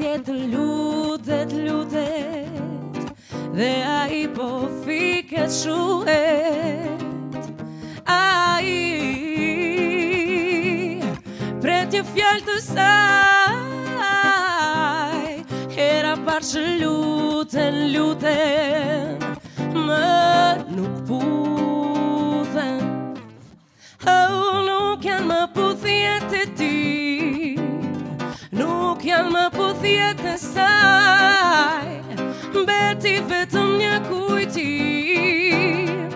tjetër lutet dhe ai po fiket shuhet. Ai pret një fjalë të saj, hera parë që luten më nuk puthen. Oh, nuk janë më puthjet e ti, nuk janë më puthjet e saj, mbeti vetëm një kujtim,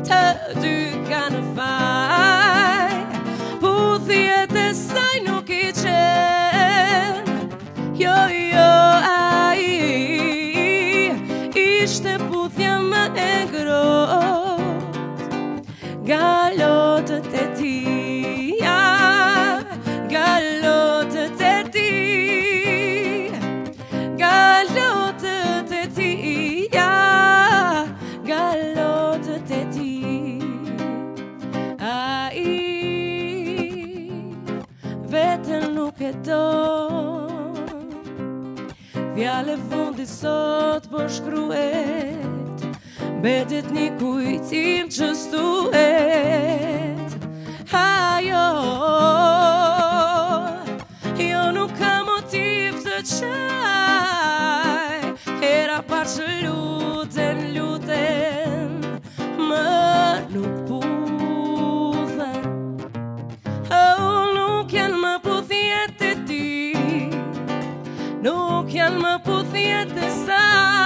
të dy kanë faj. Puthjet e saj nuk i qenë, jo, ai ishte puthja më e ngrohtë. Galotët e tia, galotët e ti, galotët e tia, galotët e ti. Ai vetën nuk e don, fjale fundi sot po shkruhet, mbetet një kujtim që stuhet. Jo nuk ka motiv të qaj, hera parë që luten më nuk puthen. Oh, nuk janë më puthjet e ti, nuk janë më puthjet e saj,